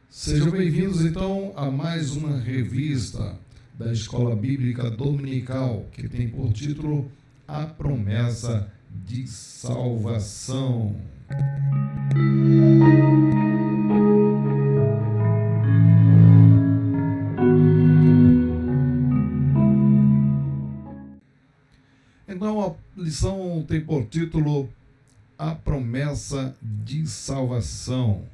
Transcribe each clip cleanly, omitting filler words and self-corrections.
Sejam bem-vindos, então, a mais uma revista da Escola Bíblica Dominical, que tem por título A Promessa de Salvação. Então, a lição tem por título A Promessa de Salvação.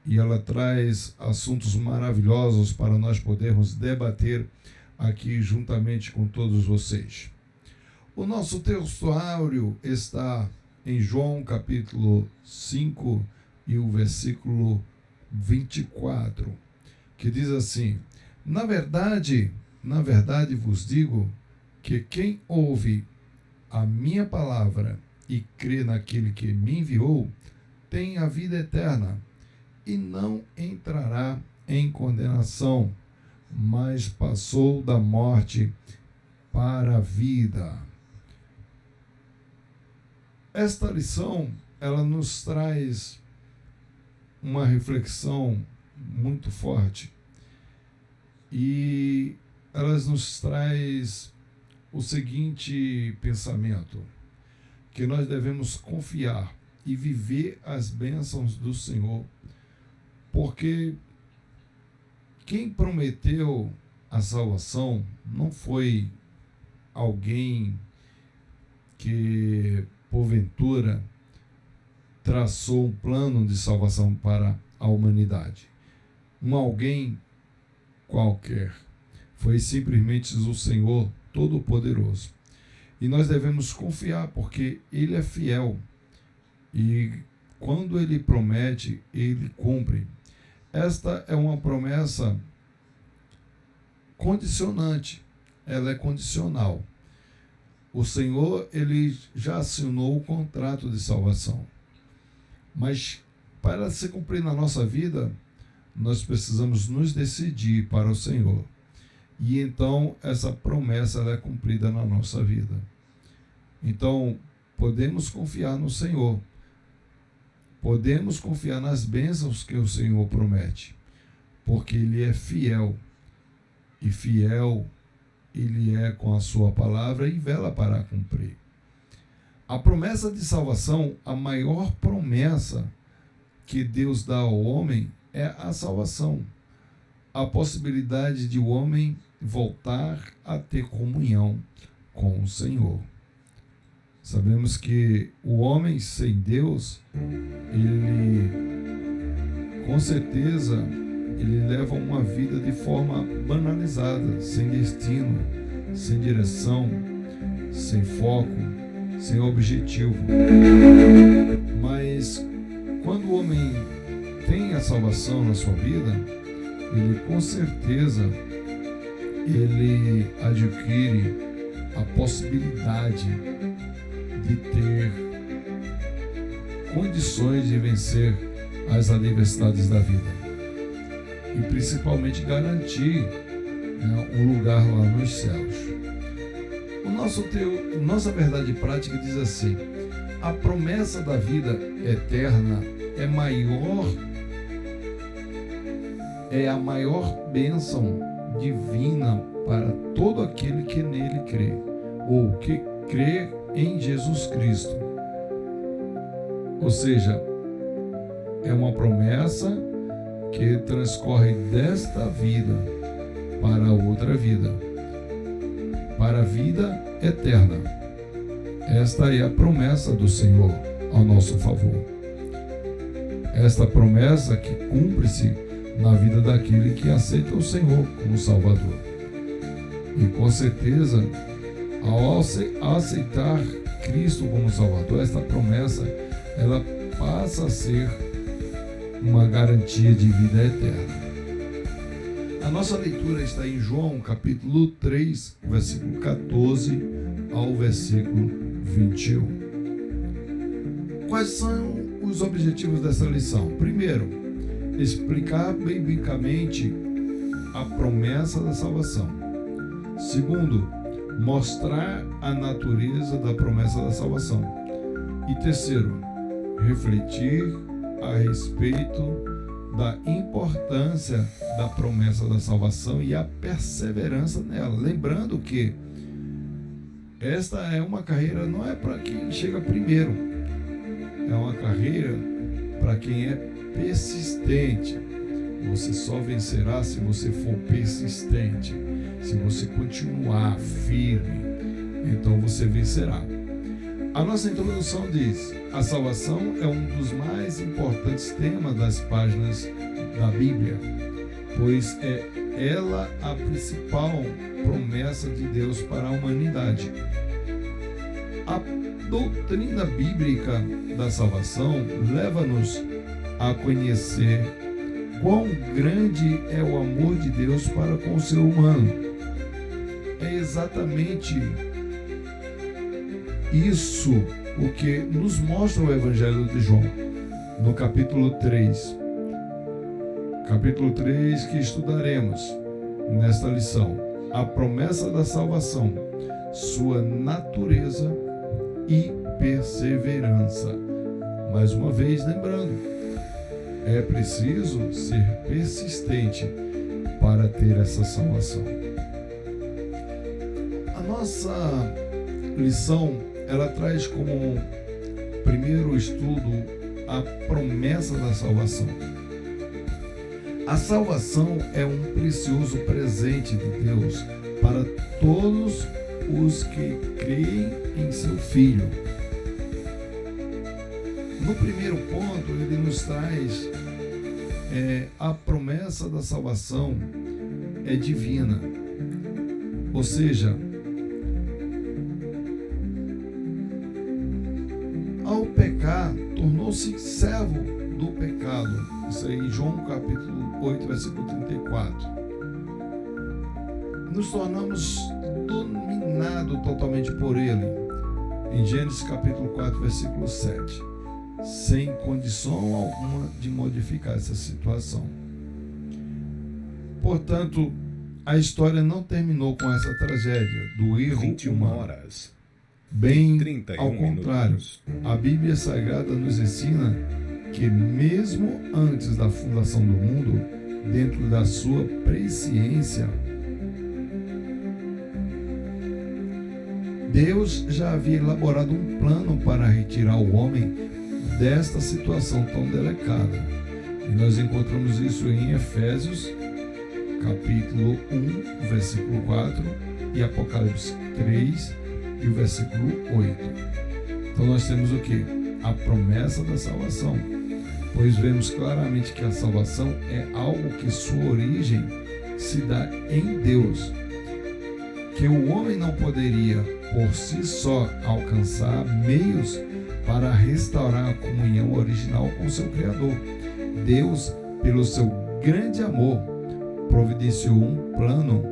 E ela traz assuntos maravilhosos para nós podermos debater aqui juntamente com todos vocês. O nosso texto áureo está em João capítulo 5 e o versículo 24, que diz assim: Na verdade vos digo que quem ouve a minha palavra e crê naquele que me enviou, tem a vida eterna e não entrará em condenação, mas passou da morte para a vida. Esta lição, ela nos traz uma reflexão muito forte e ela nos traz o seguinte pensamento, que nós devemos confiar e viver as bênçãos do Senhor, porque quem prometeu a salvação não foi alguém que, porventura, traçou um plano de salvação para a humanidade. Um alguém qualquer. Foi simplesmente o Senhor Todo-Poderoso. E nós devemos confiar, porque Ele é fiel. E quando Ele promete, Ele cumpre. Esta é uma promessa condicionante, ela é condicional. O Senhor, Ele já assinou o contrato de salvação. Mas para se cumprir na nossa vida, nós precisamos nos decidir para o Senhor. E então essa promessa ela é cumprida na nossa vida. Então, podemos confiar no Senhor. Podemos confiar nas bênçãos que o Senhor promete, porque Ele é fiel, e fiel Ele é com a sua palavra e vela para cumprir. A promessa de salvação, a maior promessa que Deus dá ao homem é a salvação, a possibilidade de o homem voltar a ter comunhão com o Senhor. Sabemos que o homem sem Deus, ele, com certeza, ele leva uma vida de forma banalizada, sem destino, sem direção, sem foco, sem objetivo. Mas quando o homem tem a salvação na sua vida, ele com certeza, ele adquire a possibilidade de ter condições de vencer as adversidades da vida e principalmente garantir um lugar lá nos céus. Nossa verdade prática diz assim: a promessa da vida eterna é a maior bênção divina para todo aquele que nele crê, ou que crê em Jesus Cristo. Ou seja, é uma promessa que transcorre desta vida para outra vida, para a vida eterna. Esta é a promessa do Senhor ao nosso favor. Esta promessa que cumpre-se na vida daquele que aceita o Senhor como Salvador. E com certeza, ao aceitar Cristo como Salvador, esta promessa ela passa a ser uma garantia de vida eterna. A nossa leitura está em João capítulo 3, versículo 14 ao versículo 21. Quais são os objetivos dessa lição? Primeiro, explicar biblicamente a promessa da salvação. Segundo, mostrar a natureza da promessa da salvação. E terceiro, refletir a respeito da importância da promessa da salvação e a perseverança nela. Lembrando que esta é uma carreira, não é para quem chega primeiro, é uma carreira para quem é persistente. Você só vencerá se você for persistente, se você continuar firme, então você vencerá. A nossa introdução diz: a salvação é um dos mais importantes temas das páginas da Bíblia, pois é ela a principal promessa de Deus para a humanidade. A doutrina bíblica da salvação leva-nos a conhecer quão grande é o amor de Deus para com o ser humano. É exatamente isso o que nos mostra o Evangelho de João, no capítulo 3. Capítulo 3 que estudaremos nesta lição. A promessa da salvação, sua natureza e perseverança. Mais uma vez lembrando, é preciso ser persistente para ter essa salvação. A nossa lição, ela traz como primeiro estudo a promessa da salvação. A salvação é um precioso presente de Deus para todos os que creem em seu Filho. No primeiro ponto, ele nos traz a promessa da salvação é divina, ou seja, ao pecar, tornou-se servo do pecado. Isso aí em João capítulo 8, versículo 34. Nos tornamos dominados totalmente por ele, em Gênesis capítulo 4, versículo 7. Sem condição alguma de modificar essa situação. Portanto, a história não terminou com essa tragédia do erro 21 humano. horas. Bem 31 ao contrário, minutos. a Bíblia Sagrada nos ensina que mesmo antes da fundação do mundo, dentro da sua presciência, Deus já havia elaborado um plano para retirar o homem desta situação tão delicada. E nós encontramos isso em Efésios, capítulo 1, versículo 4, e Apocalipse 3, e o versículo 8. Então nós temos o que? A promessa da salvação. Pois vemos claramente que a salvação é algo que sua origem se dá em Deus, que o homem não poderia por si só alcançar meios para restaurar a comunhão original com seu Criador. Deus, pelo seu grande amor, providenciou um plano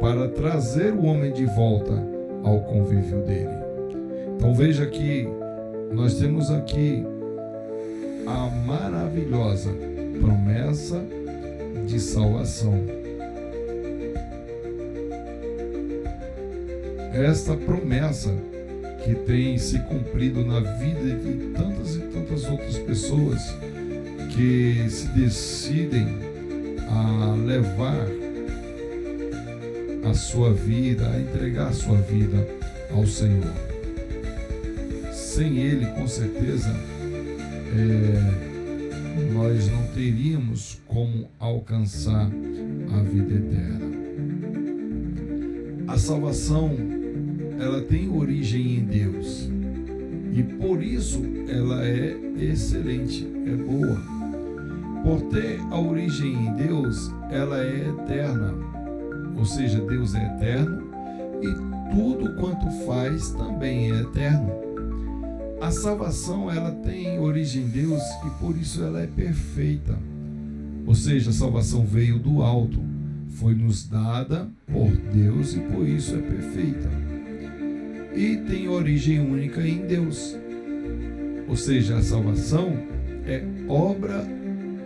para trazer o homem de volta ao convívio dele. Então veja que nós temos aqui a maravilhosa promessa de salvação. Esta promessa que tem se cumprido na vida de tantas e tantas outras pessoas que se decidem a levar a sua vida, a entregar a sua vida ao Senhor. Sem Ele, com certeza, nós não teríamos como alcançar a vida eterna. A salvação, ela tem origem em Deus e por isso ela é excelente, é boa. Por ter a origem em Deus, ela é eterna, ou seja, Deus é eterno e tudo quanto faz também é eterno. A salvação, ela tem origem em Deus e por isso ela é perfeita. Ou seja, a salvação veio do alto, foi nos dada por Deus e por isso é perfeita. E tem origem única em Deus. Ou seja, a salvação é obra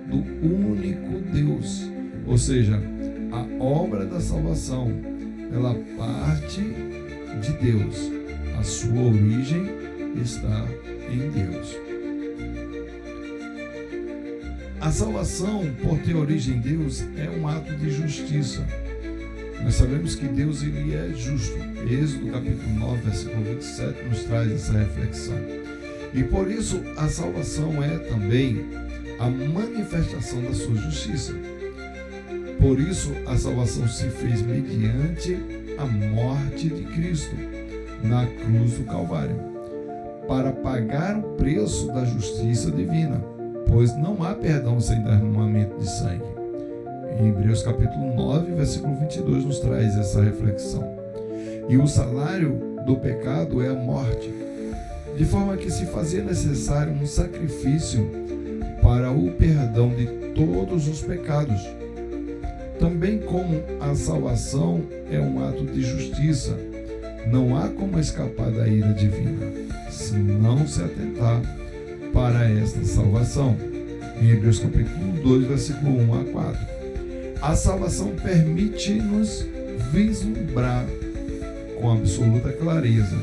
do único Deus. Ou seja, a obra da salvação, ela parte de Deus. A sua origem está em Deus. A salvação, por ter origem em Deus, é um ato de justiça. Nós sabemos que Deus ele é justo. Êxodo capítulo 9, versículo 27 nos traz essa reflexão. E por isso a salvação é também a manifestação da sua justiça. Por isso a salvação se fez mediante a morte de Cristo na cruz do Calvário, para pagar o preço da justiça divina, pois não há perdão sem derramamento de sangue. Em Hebreus capítulo 9, versículo 22 nos traz essa reflexão. E o salário do pecado é a morte, de forma que se fazia necessário um sacrifício para o perdão de todos os pecados. Também como a salvação é um ato de justiça, não há como escapar da ira divina, se não se atentar para esta salvação. Em Hebreus capítulo 2, versículo 1 a 4. A salvação permite-nos vislumbrar com absoluta clareza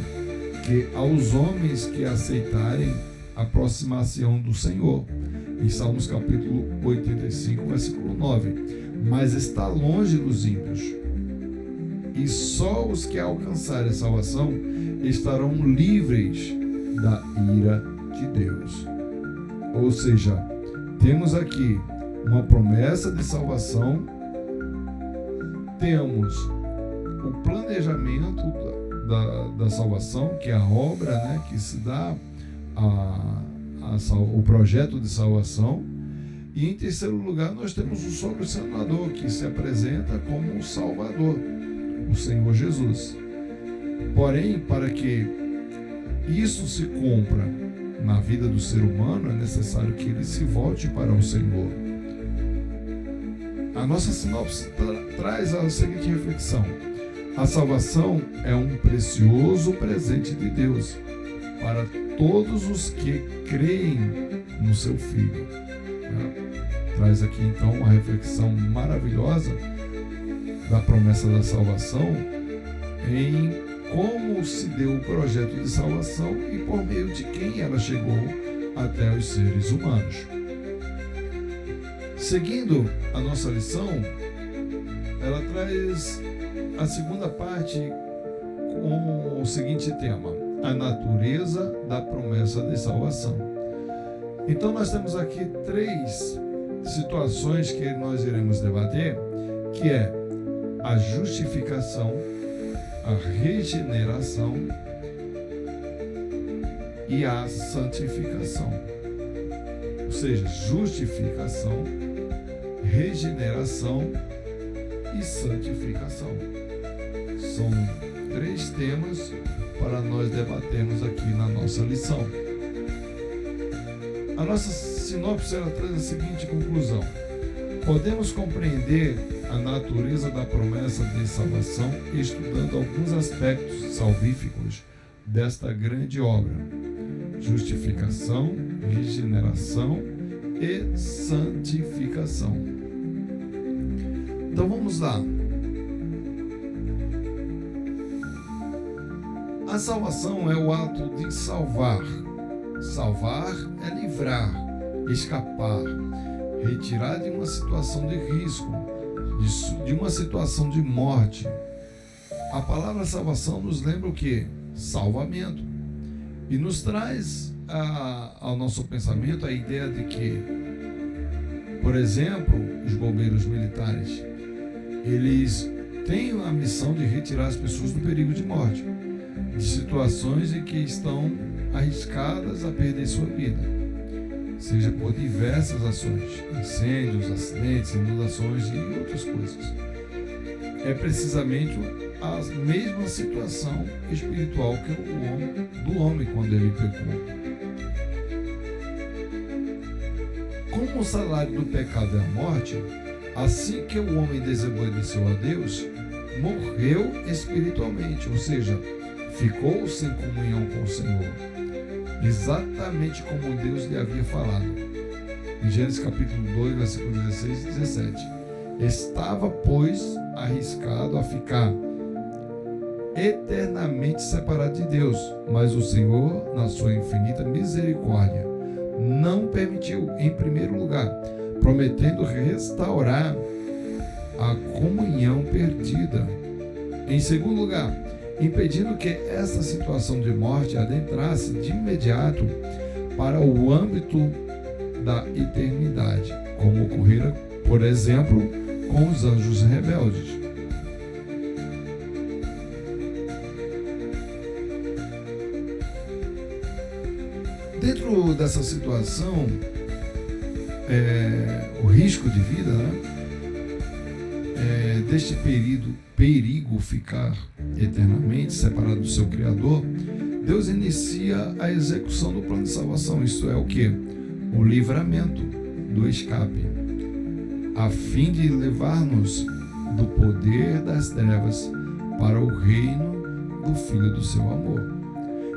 que aos homens que aceitarem a aproximação do Senhor, em Salmos capítulo 85, versículo 9, mas está longe dos ímpios, e só os que alcançarem a salvação estarão livres da ira de Deus. Ou seja, temos aqui uma promessa de salvação, temos o planejamento da salvação, que é a obra, que se dá o projeto de salvação. E em terceiro lugar nós temos o solucionador, que se apresenta como o Salvador, o Senhor Jesus. Porém, para que isso se cumpra na vida do ser humano, é necessário que ele se volte para o Senhor. A nossa sinopse traz a seguinte reflexão: a salvação é um precioso presente de Deus para todos os que creem no seu Filho. Traz aqui então uma reflexão maravilhosa da promessa da salvação, em como se deu o projeto de salvação e por meio de quem ela chegou até os seres humanos. Seguindo a nossa lição, ela traz a segunda parte com o seguinte tema: a natureza da promessa de salvação. Então nós temos aqui três situações que nós iremos debater, que é a justificação, a regeneração e a santificação. Ou seja, justificação, regeneração e santificação. São três temas para nós debatermos aqui na nossa lição. A nossa sinopse ela traz a seguinte conclusão: podemos compreender a natureza da promessa de salvação estudando alguns aspectos salvíficos desta grande obra: justificação, regeneração e santificação. Então vamos lá. A salvação é o ato de salvar. Salvar é livrar, escapar, retirar de uma situação de risco, de uma situação de morte. A palavra salvação nos lembra o quê? Salvamento. E nos traz ao nosso pensamento a ideia de que, por exemplo, os bombeiros militares, eles têm a missão de retirar as pessoas do perigo de morte, de situações em que estão arriscadas a perder sua vida, seja por diversas ações, incêndios, acidentes, inundações e outras coisas. É precisamente a mesma situação espiritual que do homem quando ele pecou. Como o salário do pecado é a morte, assim que o homem desobedeceu a Deus, morreu espiritualmente, ou seja, ficou sem comunhão com o Senhor, exatamente como Deus lhe havia falado. Em Gênesis capítulo 2, versículos 16 e 17. Estava, pois, arriscado a ficar eternamente separado de Deus, mas o Senhor, na sua infinita misericórdia, não permitiu, em primeiro lugar, prometendo restaurar a comunhão perdida. Em segundo lugar, impedindo que esta situação de morte adentrasse de imediato para o âmbito da eternidade, como ocorrera, por exemplo, com os anjos rebeldes. Dentro dessa situação, o risco de vida, deste perigo ficar eternamente separado do seu Criador, Deus inicia a execução do plano de salvação, isto é o que? O livramento do escape, a fim de levar-nos do poder das trevas para o reino do Filho do seu amor.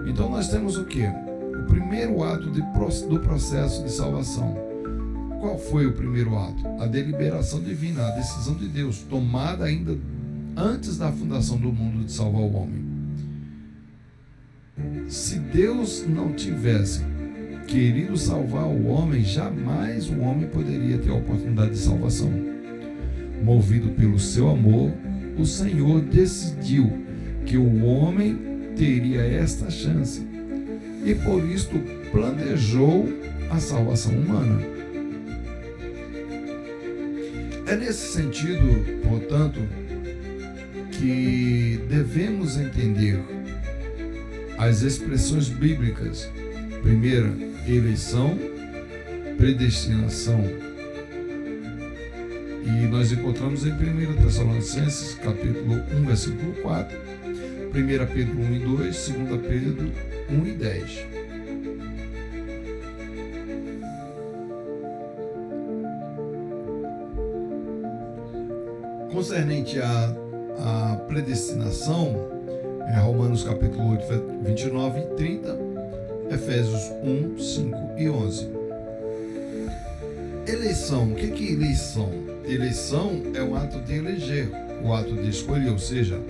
Então nós temos o que? O primeiro ato do processo de salvação. Qual foi o primeiro ato? A deliberação divina, a decisão de Deus, tomada ainda antes da fundação do mundo de salvar o homem. Se Deus não tivesse querido salvar o homem, jamais o homem poderia ter a oportunidade de salvação. Movido pelo seu amor, o Senhor decidiu que o homem teria esta chance e por isto planejou a salvação humana. É nesse sentido, portanto, que devemos entender as expressões bíblicas. Primeira, eleição, predestinação. E nós encontramos em 1 Tessalonicenses, capítulo 1, versículo 4, 1 Pedro 1 e 2, 2 Pedro 1 e 10. Concernente à predestinação, é Romanos capítulo 8, 29 e 30, Efésios 1, 5 e 11. Eleição. O que é eleição? Eleição é o ato de eleger, o ato de escolher, ou seja,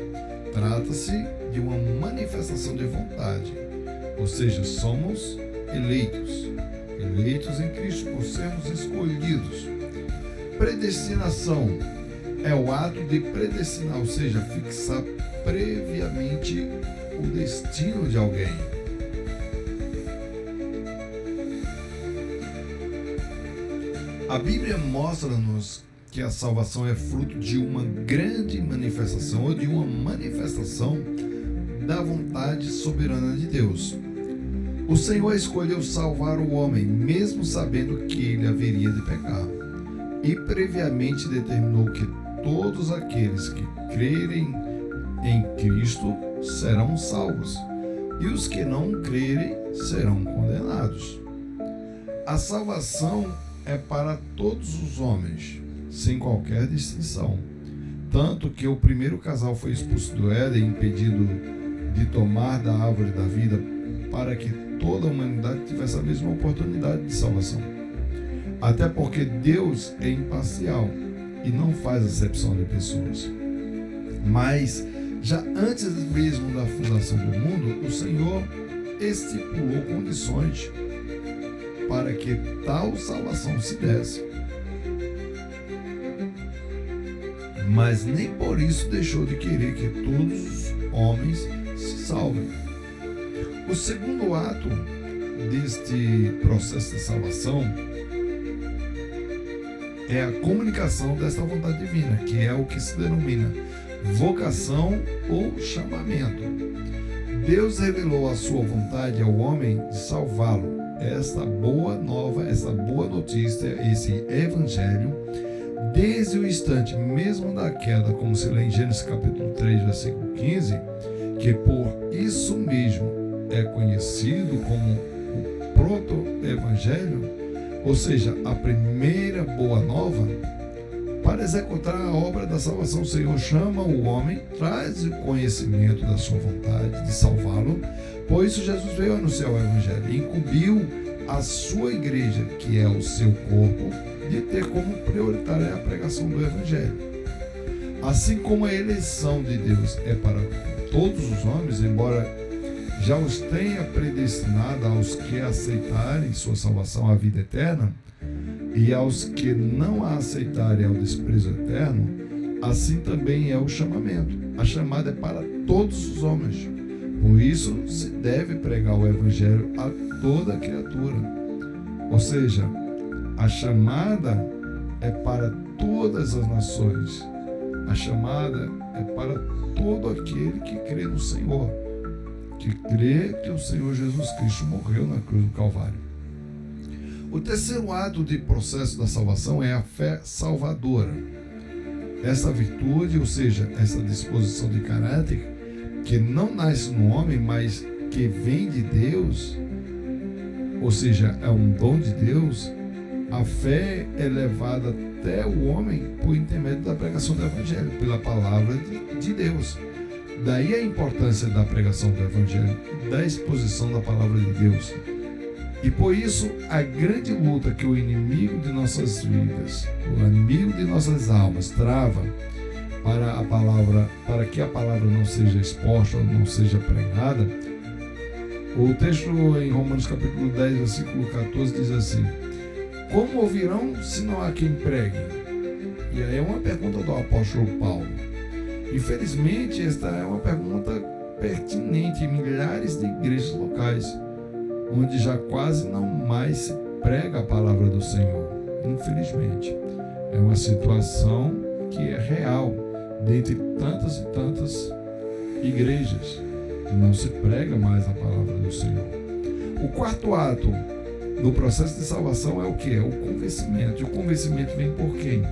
trata-se de uma manifestação de vontade, ou seja, somos eleitos em Cristo por sermos escolhidos. Predestinação é o ato de predestinar, ou seja, fixar previamente o destino de alguém. A Bíblia mostra-nos que a salvação é fruto de uma grande manifestação ou de uma manifestação da vontade soberana de Deus. O Senhor escolheu salvar o homem, mesmo sabendo que ele haveria de pecar, e previamente determinou que todos aqueles que crerem em Cristo serão salvos, e os que não crerem serão condenados. A salvação é para todos os homens, sem qualquer distinção. Tanto que o primeiro casal foi expulso do Éden, impedido de tomar da árvore da vida, para que toda a humanidade tivesse a mesma oportunidade de salvação. Até porque Deus é imparcial e não faz acepção de pessoas. Mas, já antes mesmo da fundação do mundo, o Senhor estipulou condições para que tal salvação se desse. Mas nem por isso deixou de querer que todos os homens se salvem. O segundo ato deste processo de salvação é a comunicação desta vontade divina, que é o que se denomina vocação ou chamamento. Deus revelou a sua vontade ao homem de salvá-lo. Esta boa nova, esta boa notícia, esse evangelho, desde o instante mesmo da queda, como se lê em Gênesis capítulo 3, versículo 15, que por isso mesmo é conhecido como o proto-evangelho, ou seja, a primeira boa nova. Para executar a obra da salvação, o Senhor chama o homem, traz o conhecimento da sua vontade de salvá-lo. Por isso Jesus veio anunciar o evangelho e incumbiu a sua igreja, que é o seu corpo, de ter como prioritária a pregação do evangelho. Assim como a eleição de Deus é para todos os homens, embora já os tenha predestinado aos que aceitarem sua salvação à vida eterna, E aos que não a aceitarem ao desprezo eterno, assim também é o chamamento. A chamada é para todos os homens. Por isso se deve pregar o evangelho a toda criatura. Ou seja, a chamada é para todas as nações. A chamada é para todo aquele que crê no Senhor, que crê que o Senhor Jesus Cristo morreu na cruz do Calvário. O terceiro ato de processo da salvação é a fé salvadora. Essa virtude, ou seja, essa disposição de caráter, que não nasce no homem, mas que vem de Deus, ou seja, é um dom de Deus. A fé é levada até o homem por intermédio da pregação do Evangelho, pela palavra de Deus. Daí a importância da pregação do Evangelho, da exposição da palavra de Deus. E por isso, a grande luta que o inimigo de nossas vidas, o inimigo de nossas almas, trava para que a palavra não seja exposta, não seja pregada. O texto em Romanos capítulo 10, versículo 14 diz assim: como ouvirão se não há quem pregue? E aí é uma pergunta do apóstolo Paulo. Infelizmente, esta é uma pergunta pertinente em milhares de igrejas locais, onde já quase não mais se prega a palavra do Senhor. Infelizmente, é uma situação que é real dentre tantas e tantas igrejas. Não se prega mais a palavra do Senhor. O quarto ato no processo de salvação é o que? É o convencimento. E o convencimento vem por quem?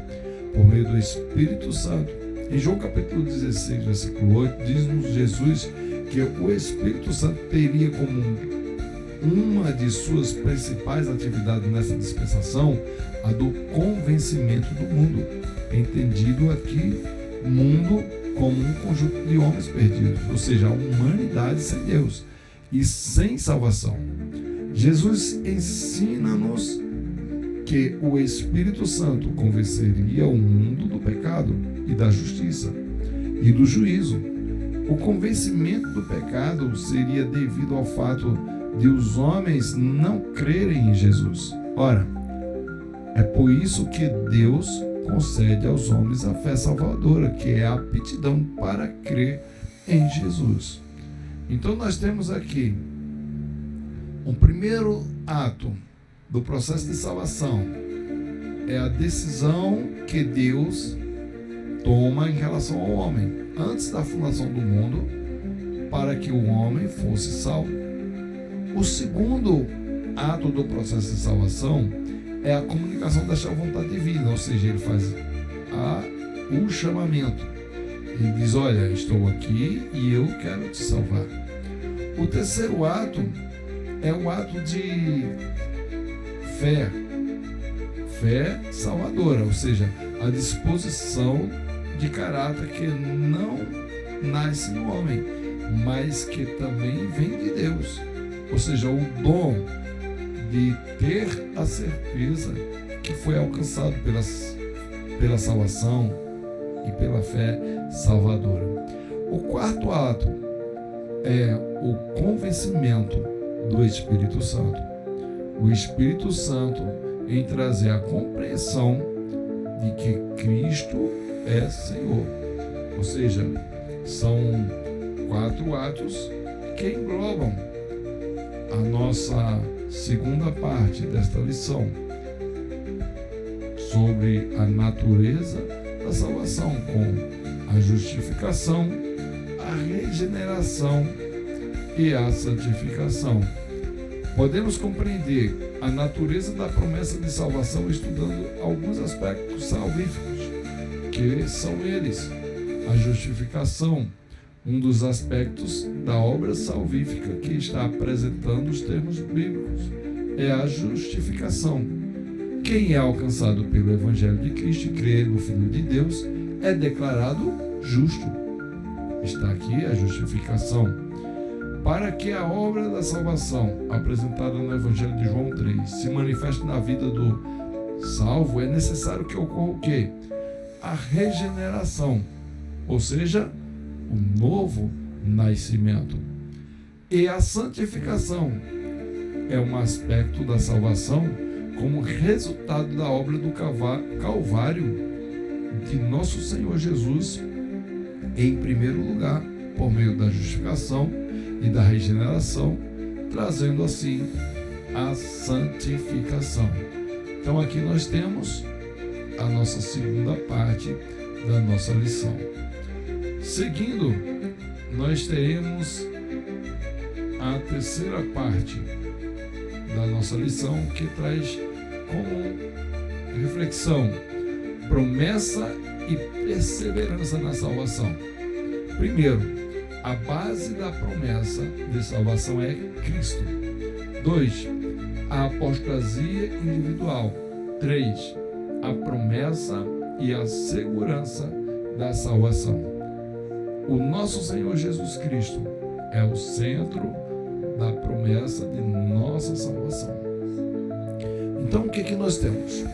Por meio do Espírito Santo. Em João capítulo 16, versículo 8, diz-nos Jesus que o Espírito Santo teria como uma de suas principais atividades nessa dispensação a do convencimento do mundo. Entendido aqui, mundo como um conjunto de homens perdidos, ou seja, a humanidade sem Deus e sem salvação. Jesus ensina-nos que o Espírito Santo convenceria o mundo do pecado e da justiça e do juízo. O convencimento do pecado seria devido ao fato de os homens não crerem em Jesus. Ora, é por isso que Deus concede aos homens a fé salvadora, que é a aptidão para crer em Jesus. Então nós temos aqui um primeiro ato do processo de salvação, é a decisão que Deus toma em relação ao homem, antes da fundação do mundo, para que o homem fosse salvo. O segundo ato do processo de salvação é a comunicação desta vontade divina, ou seja, ele faz o chamamento. Ele diz: olha, estou aqui e eu quero te salvar. O terceiro ato é o ato de fé salvadora, ou seja, a disposição de caráter que não nasce no homem, mas que também vem de Deus, ou seja, o dom de ter a certeza que foi alcançado pela salvação e pela fé salvadora. O quarto ato é o convencimento do Espírito Santo. O Espírito Santo em trazer a compreensão de que Cristo é Senhor. Ou seja, são 4 atos que englobam a nossa segunda parte desta lição sobre a natureza da salvação, com a justificação, a regeneração e a santificação. Podemos compreender a natureza da promessa de salvação estudando alguns aspectos salvíficos, que são eles: a justificação, um dos aspectos da obra salvífica que está apresentando os termos bíblicos, é a justificação. Quem é alcançado pelo Evangelho de Cristo e crê no Filho de Deus é declarado justo. Está aqui a justificação. Para que a obra da salvação apresentada no Evangelho de João 3 se manifeste na vida do salvo, é necessário que ocorra o quê? A regeneração, ou seja, o novo nascimento. E a santificação é um aspecto da salvação como resultado da obra do Calvário de nosso Senhor Jesus, em primeiro lugar, por meio da justificação e da regeneração, trazendo assim a santificação. Então aqui nós temos a nossa segunda parte da nossa lição. Seguindo, nós teremos a terceira parte da nossa lição, que traz como reflexão promessa e perseverança na salvação. Primeiro, a base da promessa de salvação é Cristo. 2, a apostasia individual. 3, a promessa e a segurança da salvação. O nosso Senhor Jesus Cristo é o centro da promessa de nossa salvação. Então, o que nós temos?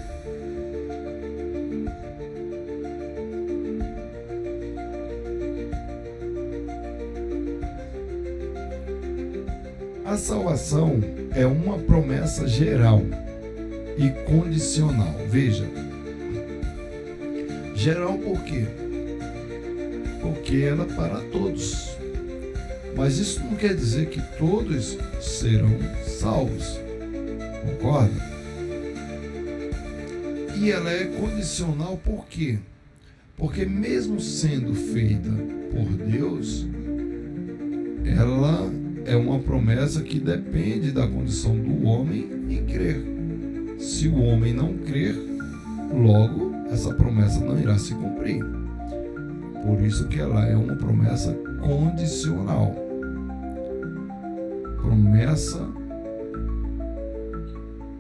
A salvação é uma promessa geral e condicional. Veja, geral por quê? Porque ela é para todos. Mas isso não quer dizer que todos serão salvos. Concorda? E ela é condicional por quê? Porque mesmo sendo feita por Deus, ela é uma promessa que depende da condição do homem em crer. Se o homem não crer, logo essa promessa não irá se cumprir. Por isso que ela é uma promessa condicional. Promessa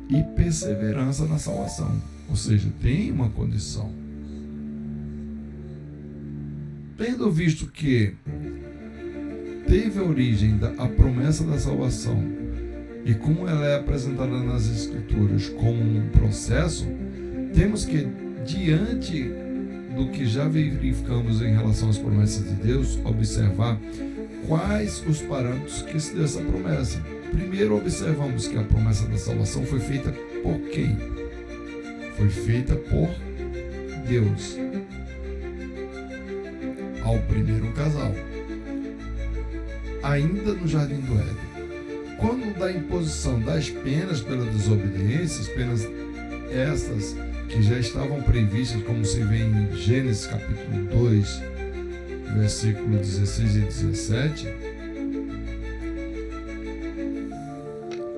e perseverança na salvação. Ou seja, tem uma condição. Tendo visto que teve a origem a promessa da salvação e como ela é apresentada nas Escrituras como um processo, temos que, diante do que já verificamos em relação às promessas de Deus, observar quais os parâmetros que se deu essa promessa. Primeiro, observamos que a promessa da salvação foi feita por quem? Foi feita por Deus ao primeiro casal, ainda no Jardim do Éden. Quando da imposição das penas pela desobediência, as penas estas que já estavam previstas, como se vê em Gênesis capítulo 2, versículo 16 e 17,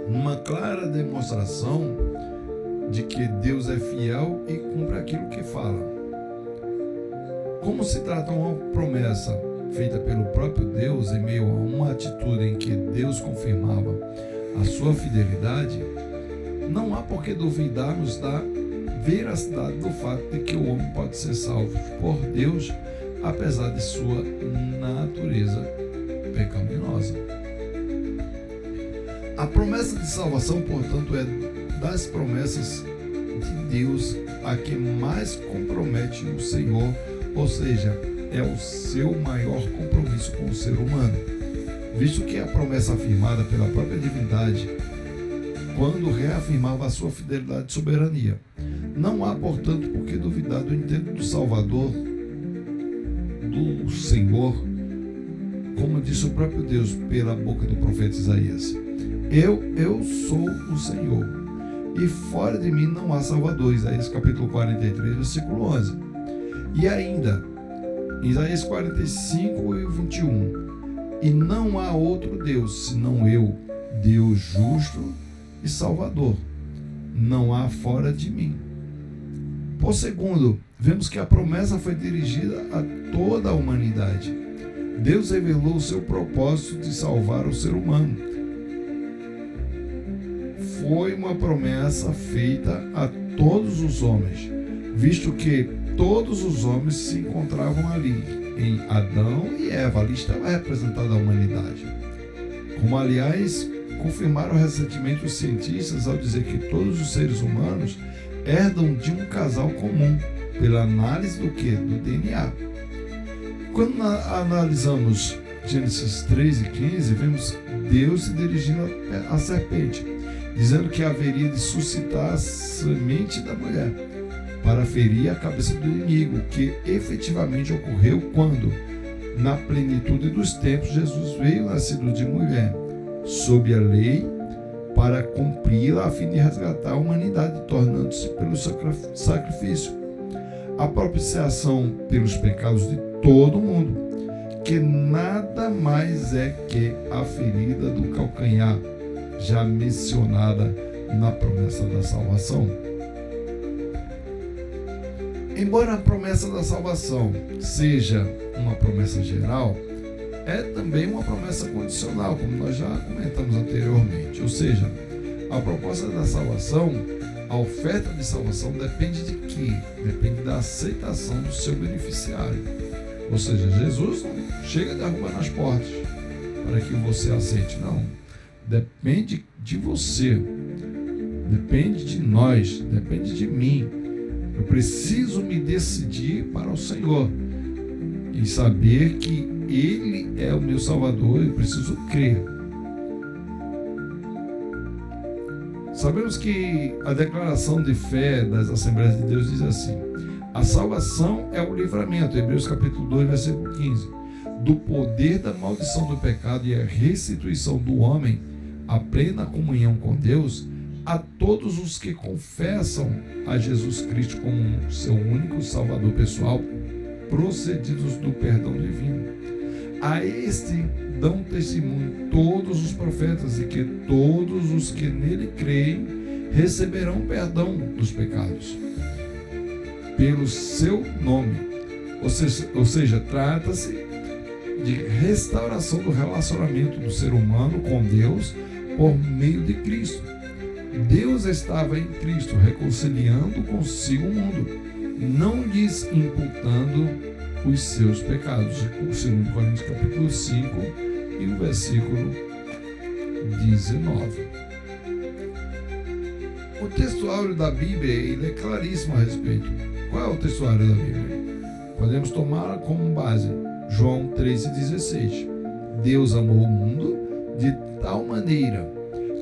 uma clara demonstração de que Deus é fiel e cumpre aquilo que fala. Como se trata uma promessa feita pelo próprio Deus em meio a uma atitude em que Deus confirmava a sua fidelidade, não há por que duvidarmos da veracidade do fato de que o homem pode ser salvo por Deus, apesar de sua natureza pecaminosa. A promessa de salvação, portanto, é das promessas de Deus a que mais compromete o Senhor, ou seja, é o seu maior compromisso com o ser humano, visto que é a promessa afirmada pela própria divindade quando reafirmava a sua fidelidade e soberania. Não há, portanto, por que duvidar do intento do Salvador, do Senhor, como disse o próprio Deus pela boca do profeta Isaías: Eu sou o Senhor, e fora de mim não há Salvador. Isaías capítulo 43, versículo 11. E ainda, Isaías 45 e 21. E não há outro Deus senão eu, Deus justo e Salvador. Não há fora de mim. Por segundo, vemos que a promessa foi dirigida a toda a humanidade. Deus revelou o seu propósito de salvar o ser humano. Foi uma promessa feita a todos os homens, visto que todos os homens se encontravam ali, em Adão e Eva. Ali estava representada a humanidade. Como, aliás, confirmaram recentemente os cientistas ao dizer que todos os seres humanos herdam de um casal comum, pela análise do que? Do DNA. Quando analisamos Gênesis 3 e 15, vemos Deus se dirigindo à serpente. dizendo que haveria de suscitar a semente da mulher para ferir a cabeça do inimigo, que efetivamente ocorreu quando, na plenitude dos tempos, Jesus veio nascido de mulher, sob a lei, para cumpri-la a fim de resgatar a humanidade, tornando-se pelo sacrifício a propiciação pelos pecados de todo mundo, que nada mais é que a ferida do calcanhar, já mencionada na promessa da salvação. Embora a promessa da salvação seja uma promessa geral, é também uma promessa condicional, como nós já comentamos anteriormente. Ou seja, a proposta da salvação, a oferta de salvação depende de quê? Depende da aceitação do seu beneficiário. Ou seja, Jesus não chega derrubando as portas para que você aceite, não. Depende de você, depende de nós, depende de mim. Eu preciso me decidir para o Senhor e saber que Ele é o meu Salvador. Eu preciso crer. Sabemos que a declaração de fé das Assembleias de Deus diz assim: a salvação é o livramento, Hebreus capítulo 2, versículo 15, do poder da maldição do pecado e a restituição do homem à plena comunhão com Deus, a todos os que confessam a Jesus Cristo como seu único Salvador pessoal, procedidos do perdão divino. A este dão testemunho todos os profetas, e que todos os que nele creem receberão perdão dos pecados pelo seu nome. Ou seja, trata-se de restauração do relacionamento do ser humano com Deus por meio de Cristo. Deus estava em Cristo reconciliando consigo o mundo, não lhes imputando os seus pecados. O 2 Coríntios capítulo 5 e o versículo 19. O textuário da Bíblia, ele é claríssimo a respeito. Qual é o textuário da Bíblia? Podemos tomar como base João 3,16. Deus amou o mundo de tal maneira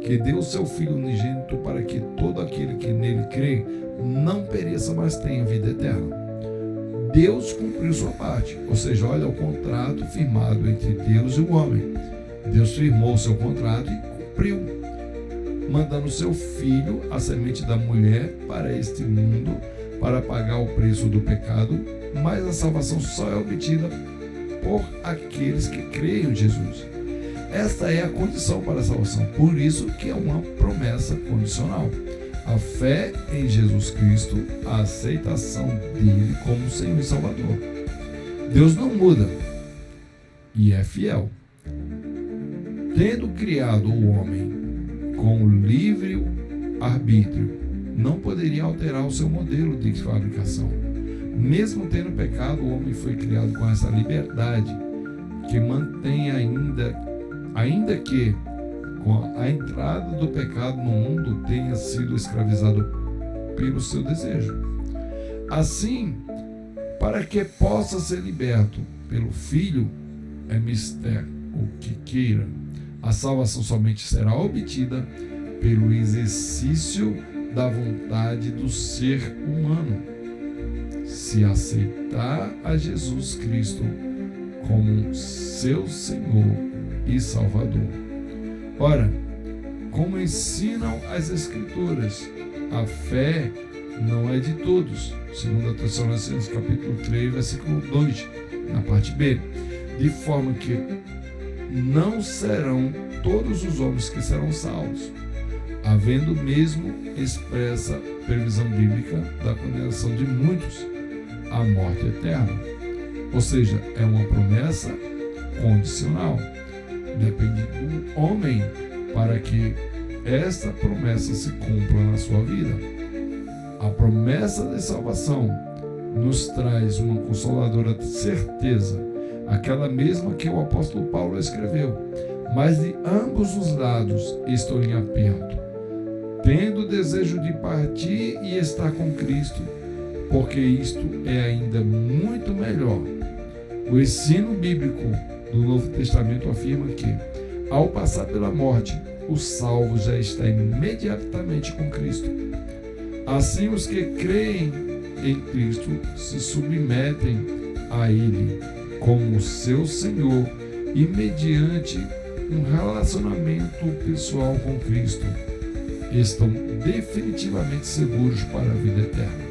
que deu o seu Filho unigênito para que todo aquele que nele crê não pereça, mas tenha vida eterna. Deus cumpriu sua parte, ou seja, olha o contrato firmado entre Deus e o homem. Deus firmou o seu contrato e cumpriu, mandando seu Filho, a semente da mulher, para este mundo, para pagar o preço do pecado, mas a salvação só é obtida por aqueles que creem em Jesus. Esta é a condição para a salvação, por isso que é uma promessa condicional. A fé em Jesus Cristo, a aceitação dele como Senhor e Salvador. Deus não muda e é fiel. Tendo criado o homem com livre arbítrio, não poderia alterar o seu modelo de fabricação. Mesmo tendo pecado, o homem foi criado com essa liberdade que mantém ainda que com a entrada do pecado no mundo tenha sido escravizado pelo seu desejo. Assim, para que possa ser liberto pelo Filho, é mister o que queira. A salvação somente será obtida pelo exercício da vontade do ser humano, se aceitar a Jesus Cristo como seu Senhor e Salvador. Ora, como ensinam as Escrituras, a fé não é de todos, 2 Tessalonicenses capítulo 3, versículo 2, na parte B, de forma que não serão todos os homens que serão salvos, havendo mesmo expressa previsão bíblica da condenação de muitos à morte eterna. Ou seja, é uma promessa condicional. Depende do homem para que esta promessa se cumpra na sua vida. A promessa de salvação nos traz uma consoladora certeza, aquela mesma que o apóstolo Paulo escreveu: mas de ambos os lados estou em aperto, tendo desejo de partir e estar com Cristo, porque isto é ainda muito melhor. O ensino bíblico do Novo Testamento afirma que, ao passar pela morte, o salvo já está imediatamente com Cristo. Assim, os que creem em Cristo se submetem a Ele como seu Senhor e mediante um relacionamento pessoal com Cristo, estão definitivamente seguros para a vida eterna.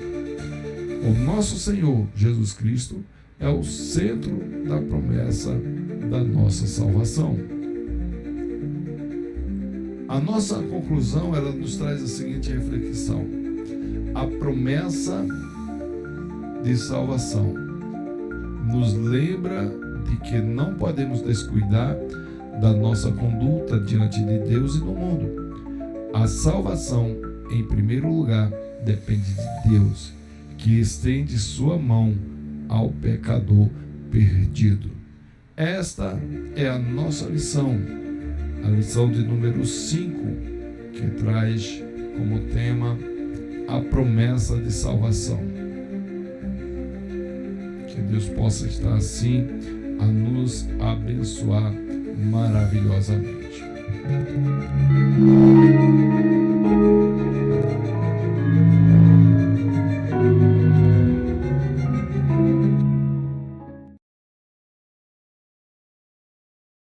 O nosso Senhor Jesus Cristo é o centro da promessa da nossa salvação. A nossa conclusão, ela nos traz a seguinte reflexão: a promessa de salvação nos lembra de que não podemos descuidar da nossa conduta diante de Deus e do mundo. A salvação, em primeiro lugar, depende de Deus, que estende sua mão ao pecador perdido. Esta é a nossa lição, a lição de número 5, que traz como tema a promessa de salvação. Que Deus possa estar assim a nos abençoar maravilhosamente.